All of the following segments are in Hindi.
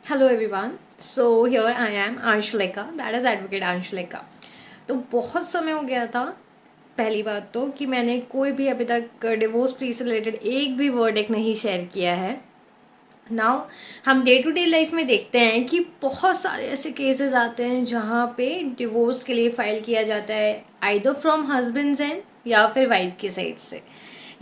Hello everyone. So here I am Anshulika, that is Advocate Anshulika. तो बहुत समय हो गया था, पहली बात तो कि मैंने कोई भी अभी तक डिवोर्स प्ली से रिलेटेड एक भी वर्डिक्ट नहीं शेयर किया है. नाउ हम डे टू डे लाइफ में देखते हैं कि बहुत सारे ऐसे केसेस आते हैं जहाँ पे डिवोर्स के लिए फाइल किया जाता है, आइदर फ्रॉम हस्बैंड्स एंड या फिर वाइफ की साइड से,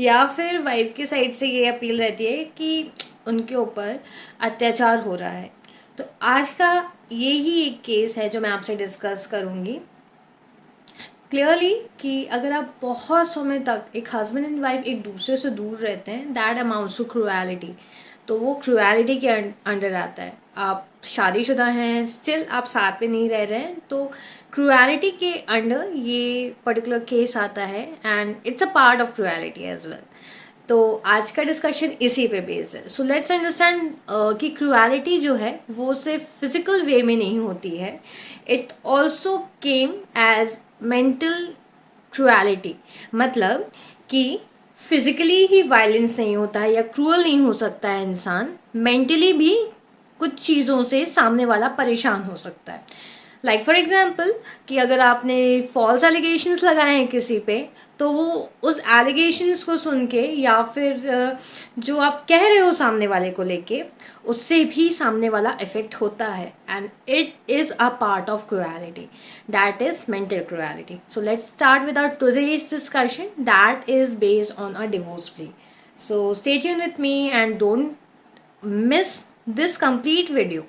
या फिर वाइफ की साइड से ये अपील रहती है कि उनके ऊपर अत्याचार हो रहा है. तो आज का यही एक केस है जो मैं आपसे डिस्कस करूँगी क्लियरली कि अगर आप बहुत समय तक एक हस्बैंड एंड वाइफ एक दूसरे से दूर रहते हैं, दैट अमाउंट्स टू क्रूएलिटी. तो वो क्रूएलिटी के अंडर आता है. आप शादीशुदा हैं, स्टिल आप साथ में नहीं रह रहे हैं, तो क्रूएलिटी के अंडर ये पर्टिकुलर केस आता है and it's a part of cruelty as well. तो आज का डिस्कशन इसी पे बेस्ड है. सो लेट्स अंडरस्टैंड कि क्रूएलिटी जो है वो सिर्फ फिजिकल वे में नहीं होती है, it also came as mental cruelty. मतलब कि फिजिकली ही वायलेंस नहीं होता है या क्रूअल नहीं हो सकता है इंसान, मेंटली भी कुछ चीज़ों से सामने वाला परेशान हो सकता है. लाइक फॉर एग्जाम्पल कि अगर आपने फॉल्स एलिगेशंस लगाए हैं किसी पे, तो वो उस एलिगेशंस को सुन के या फिर जो आप कह रहे हो सामने वाले को लेके, उससे भी सामने वाला इफेक्ट होता है and it is a part of cruelty, that is mental cruelty. So let's start with our today's discussion that is based on a divorce plea. So stay tune with me and don't miss this complete video.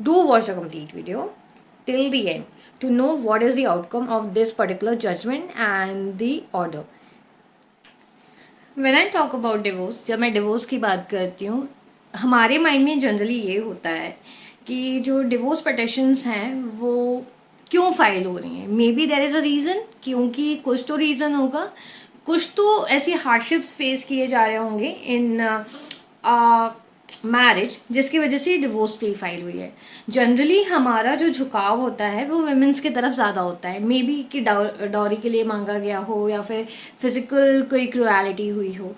Do watch the complete video till the end to know what is the outcome of this particular judgment and the order. When I talk about divorce, जब मैं डिवोर्स की बात करती हूँ, हमारे माइंड में जनरली ये होता है कि जो डिवोर्स पटिशन्स हैं वो क्यों फाइल हो रही हैं. May be there is a reason, क्योंकि कुछ तो रीज़न होगा, कुछ तो ऐसी हार्डशिप्स फेस किए जा रहे होंगे इन मैरिज जिसकी वजह से डिवोर्स प्ली फाइल हुई है. जनरली हमारा जो झुकाव होता है वो वुमेन्स की तरफ ज़्यादा होता है. मे बी कि डॉरी के लिए मांगा गया हो या फिर फिजिकल कोई क्रूएलिटी हुई हो.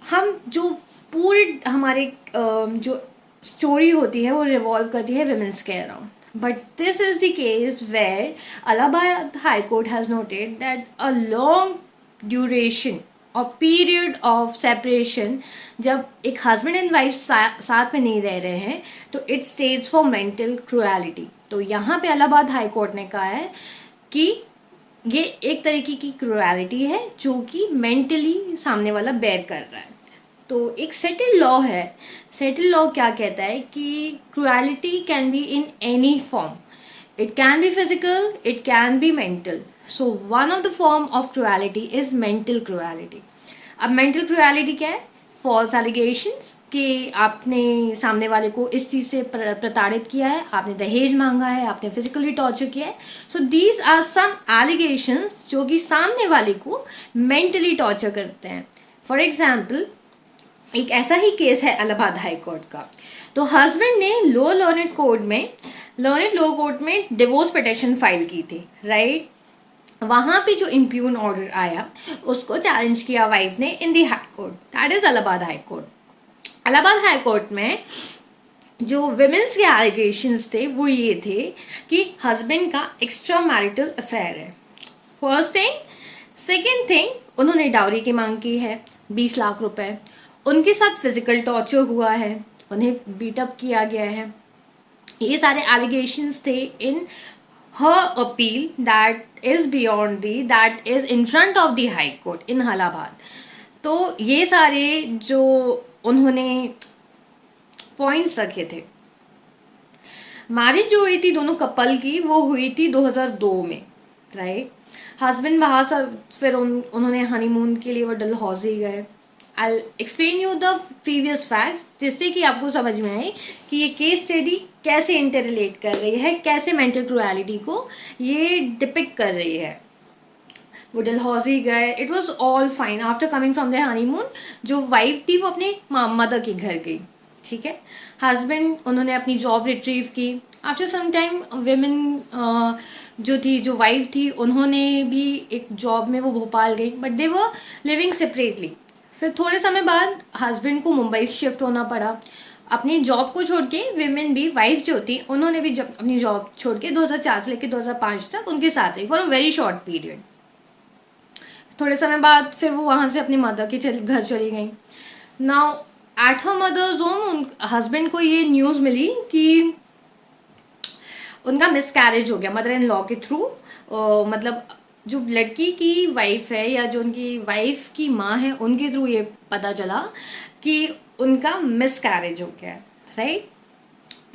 हम जो पूरे हमारे जो स्टोरी होती है वो रिवॉल्व करती है वुमेन्स के around. But this is the case where Allahabad high court has noted that a long duration और पीरियड ऑफ सेपरेशन, जब एक हस्बैंड एंड वाइफ साथ में नहीं रह रहे हैं, तो it stage for mental cruelty. तो यहाँ पे इलाहाबाद हाई कोर्ट ने कहा है कि ये एक तरीके की क्रूएलिटी है जो कि मेंटली सामने वाला बेयर कर रहा है. तो एक सेटल लॉ है. सेटल लॉ क्या कहता है कि cruelty can be in any form. It can be physical, it can be mental. So one of the form of cruelty is mental cruelty. अब मेंटल क्रूएलिटी क्या है? फॉल्स एलिगेशंस कि आपने सामने वाले को इस चीज़ से प्रताड़ित किया है, आपने दहेज मांगा है, आपने फिजिकली टॉर्चर किया है. So these are some allegations जो कि सामने वाले को मेंटली टॉर्चर करते हैं. फॉर एग्जाम्पल, एक ऐसा ही केस है इलाहाबाद हाई कोर्ट का. तो हस्बैंड ने लर्नेड लो कोर्ट में डिवोर्स पिटिशन फाइल की थी, राइट. वहाँ पे जो इम्प्यून ऑर्डर आया उसको चैलेंज किया वाइफ ने in the high court, that is Allahabad high court. Allahabad high court में जो विमेंस के एलिगेशंस थे वो ये थे कि हस्बैंड का एक्स्ट्रा मैरिटल अफेयर है, फर्स्ट थिंग. सेकेंड थिंग, उन्होंने डाउरी की मांग की है 20 लाख रुपए. उनके साथ फिजिकल टॉर्चर हुआ है, उन्हें बीटअप किया गया है. ये सारे एलिगेशंस थे इन her appeal that is in front of the high court in Allahabad. तो ये सारे जो उन्होंने पॉइंट्स रखे थे. मैरिज जो हुई थी दोनों कपल की वो हुई थी 2002 में, राइट. हस्बैंड बाहर से फिर उन्होंने हनीमून के लिए वो डलहौजी गए. I'll explain you the previous facts जिससे कि आपको समझ में आए कि ये केस स्टडी कैसे इंटर रिलेट कर रही है, कैसे मेंटल क्रूएलिटी को ये डिपिक्ट कर रही है. वो डलहौजी गए, it was all fine. After coming from the honeymoon जो वाइफ थी वो अपने मदर के घर गई, ठीक है. हस्बैंड उन्होंने अपनी जॉब रिट्रीव की. आफ्टर सम टाइम वेमेन जो वाइफ थी उन्होंने भी एक जॉब में वो भोपाल गई, but they were living separately. फिर थोड़े समय बाद हस्बैंड को मुंबई शिफ्ट होना पड़ा. अपनी जॉब को छोड़ के विमेन भी, वाइफ जो थी उन्होंने भी जब अपनी जॉब छोड़ के 2004 से लेकर 2005 तक उनके साथ रही for a very short period. थोड़े समय बाद फिर वो वहां से अपनी मदर के घर चली गई। Now at her mother's home husband को ये न्यूज़ मिली कि उनका मिसकैरेज हो गया मदर इन लॉ के थ्रू। मतलब जो लड़की की वाइफ है या जो उनकी वाइफ की माँ है उनके थ्रू ये पता चला कि उनका मिसकैरेज हो गया, right.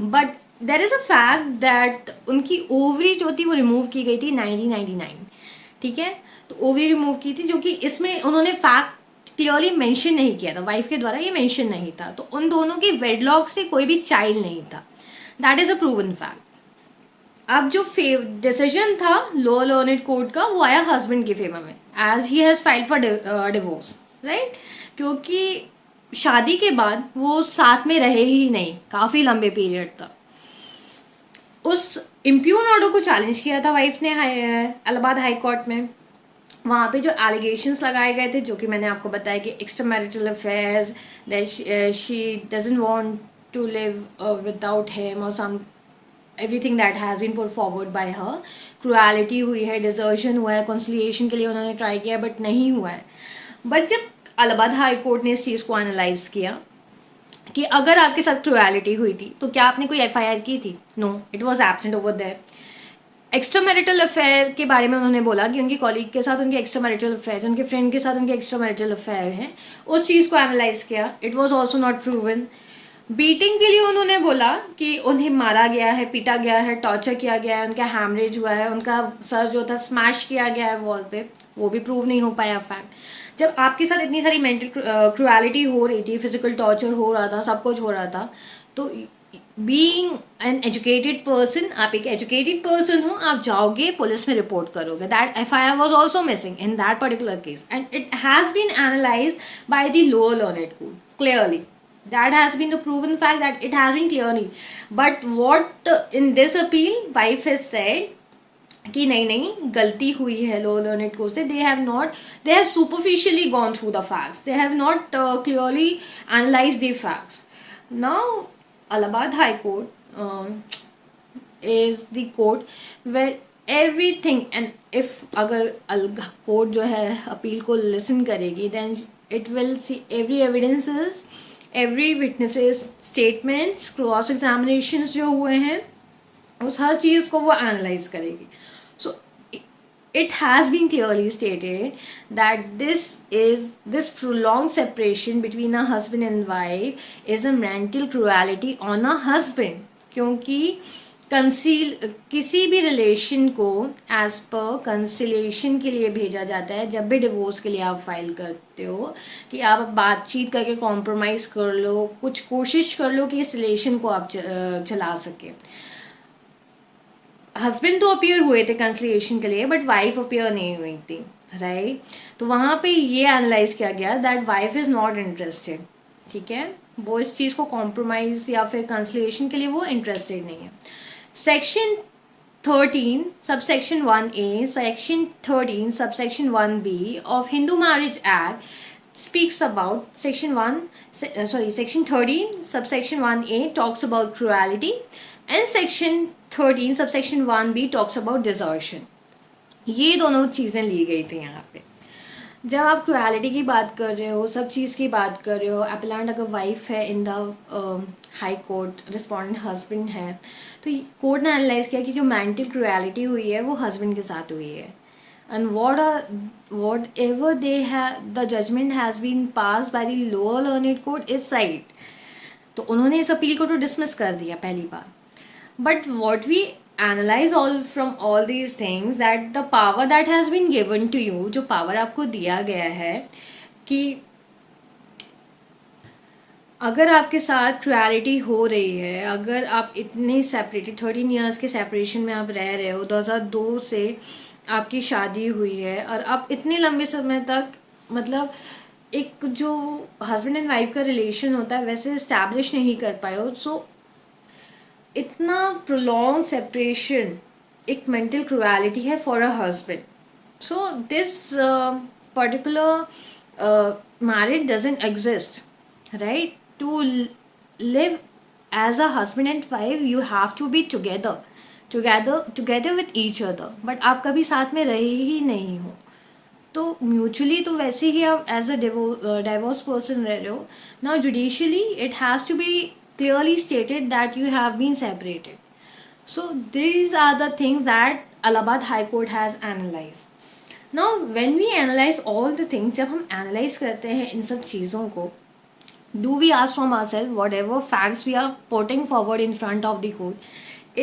But there is a fact that उनकी ओवरी जो थी वो रिमूव की गई थी 1999, ठीक है। तो ओवरी रिमूव की थी, जो कि इसमें उन्होंने फैक्ट क्लियरली मेंशन नहीं किया था, वाइफ के द्वारा ये मेंशन नहीं था। तो उन दोनों की वेडलॉक से कोई भी चाइल्ड नहीं था, that is a proven fact. अब जो डिसीजन था लोअर लर्नेड कोर्ट का वो आया हस्बैंड के फेवर में, as he has filed for divorce, right. क्योंकि शादी के बाद वो साथ में रहे ही नहीं काफ़ी लंबे पीरियड तक। उस इम्प्यून ऑर्डर को चैलेंज किया था वाइफ ने इलाहाबाद हाई कोर्ट में। वहाँ पे जो एलिगेशंस लगाए गए थे, जो कि मैंने आपको बताया कि extra marital affairs, that she doesn't want to live without him और some everything that has been put forward by her. Cruelty हुई है, डिजर्शन हुआ है, कंसिलिएशन के लिए उन्होंने ट्राई किया बट नहीं हुआ है। बट जब इलाहाबाद हाई कोर्ट ने इस चीज़ को एनालाइज किया कि अगर आपके साथ क्रुएलिटी हुई थी तो क्या आपने कोई एफआईआर की थी? No, it was absent over there. Extra marital affair के बारे में उन्होंने बोला कि उनकी कॉलीग के साथ उनके एक्स्ट्रा मैरिटल अफेयर, उनके फ्रेंड के साथ उनके एक्स्ट्रा मैरिटल अफेयर हैं, उस चीज़ को एनालाइज किया, it was also not proven. Beating के लिए उन्होंने बोला कि उन्हें मारा गया है, पीटा गया है, टॉर्चर किया गया है, उनका हैमरेज हुआ है, उनका सर जो था स्मैश किया गया है वॉल पे, वो भी प्रूव नहीं हो पाया फैक्ट। जब आपके साथ इतनी सारी मेंटल क्रुएलिटी हो रही थी, फिजिकल टॉर्चर हो रहा था, सब कुछ हो रहा था, तो बीइंग एन एजुकेटेड पर्सन, आप एक एजुकेटेड पर्सन हो, आप जाओगे पुलिस में रिपोर्ट करोगे। That FIR was also missing in that particular case and it has been analysed by the lower learned court clearly. That has been the proven fact that it has been clearly. But what in this appeal wife has said कि नहीं नहीं गलती हुई है lower learned court से, they have superficially gone through the facts, they have not clearly analyzed the facts. Now Allahabad High Court is the court where everything, and if अगर court जो है अपील को listen करेगी then it will see every evidences, every witnesses statements, cross examinations जो हुए हैं, उस हर चीज़ को वो एनालाइज करेगी। So it has been clearly stated that this prolong separation between a husband and wife is a mental cruelty on a husband. क्योंकि किसी भी रिलेशन को एज पर कंसिलिएशन के लिए भेजा जाता है। जब भी डिवोर्स के लिए आप फाइल करते हो कि आप बातचीत करके कॉम्प्रोमाइज़ कर लो, कुछ कोशिश कर लो कि इस रिलेशन को आप चला सके। हस्बैंड तो अपीयर हुए थे कंसिलिएशन के लिए बट वाइफ अपीयर नहीं हुई थी, राइट। तो वहाँ पे ये एनालाइज किया गया that wife is not interested, ठीक है, वो इस चीज़ को कॉम्प्रोमाइज़ या फिर कंसिलिएशन के लिए वो इंटरेस्टेड नहीं है। Section 13 subsection 1A, section 13 subsection 1B of Hindu Marriage Act speaks about section 13 subsection 1A talks about cruelty and section 13 subsection 1B talks about desertion. ये दोनों चीज़ें ली गई थी यहाँ पे। जब आप क्रुएलिटी की बात कर रहे हो, सब चीज़ की बात कर रहे हो, अपलांट अगर वाइफ है in the high court, respondent husband है, तो कोर्ट ने एनालाइज किया कि जो मेंटल क्रुएलिटी हुई है वो हस्बैंड के साथ हुई है। And whatever they the judgement has been pass by the lower learned court is side. तो उन्होंने इस अपील को तो डिसमिस कर दिया पहली बार। But what we analyze all these things, that the power that has been given to you, जो power आपको दिया गया है कि अगर आपके साथ क्रुएलिटी हो रही है, अगर आप इतने सेपरेटेड 13 ईयर्स के सेपरेशन में आप रह रहे हो, 2002 से आपकी शादी हुई है और आप इतने लंबे समय तक मतलब एक जो हस्बैंड एंड वाइफ का रिलेशन होता है वैसे इस्टेब्लिश नहीं कर पाए हो, सो इतना प्रोलॉन्ग सेपरेशन एक मेंटल क्रुएलिटी है for a husband. So this particular marriage doesn't exist, right, to live as a husband and wife, you have to be together with each other, but आप कभी साथ में रहे ही नहीं हो, तो म्यूचुअली तो वैसे ही आप एज अ डाइवोर्स पर्सन रह रहे हो ना. Judicially it has to be clearly stated that you have been separated. So these are the things that Allahabad High Court has analyzed. Now when we analyze all the things, जब हम एनालाइज करते हैं इन सब चीज़ों को, do we ask from ourselves whatever facts we are putting forward in front of the court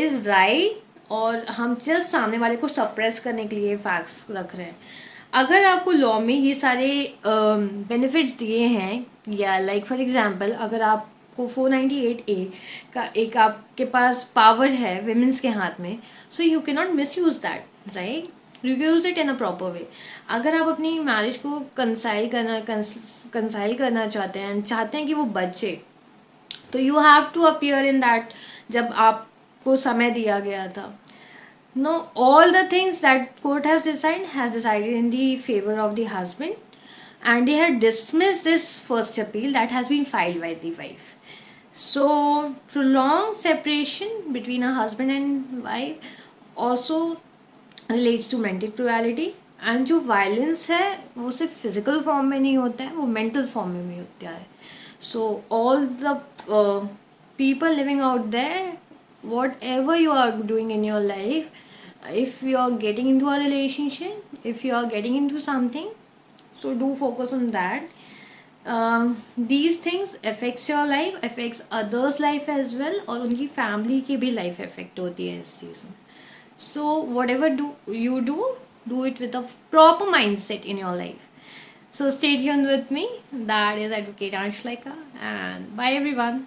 is right, और हम जस्ट सामने वाले को सप्रेस करने के लिए फैक्ट्स रख रहे हैं. अगर आपको लॉ में ये सारे बेनिफिट्स दिए हैं, या लाइक फॉर एग्जांपल अगर आपको 498A का एक आपके पास पावर है विमेंस के हाथ में, so you can not miss use that, right. You use it in a proper way. अगर आप अपनी मैरिज को कंसाइल करना चाहते हैं कि वो बचे, तो you have to appear in that जब आपको समय दिया गया था. No, all the things that court has decided in the favor of the husband, and they had dismissed this first appeal that has been filed by the wife. So prolonged separation between a husband and wife also relates to mental cruelty, and जो violence है वो सिर्फ physical form में नहीं होता है, वो mental form में भी होता है. So all the people living out there, whatever you are doing in your life, if you are getting into a relationship, if you are getting into something, so do focus on that. These things affects your life, affects others life as well, और उनकी family की भी life affect होती है इस चीज़ में. So whatever do it with a proper mindset in your life. So stay tuned with me. That is Advocate Anshleka, and bye everyone.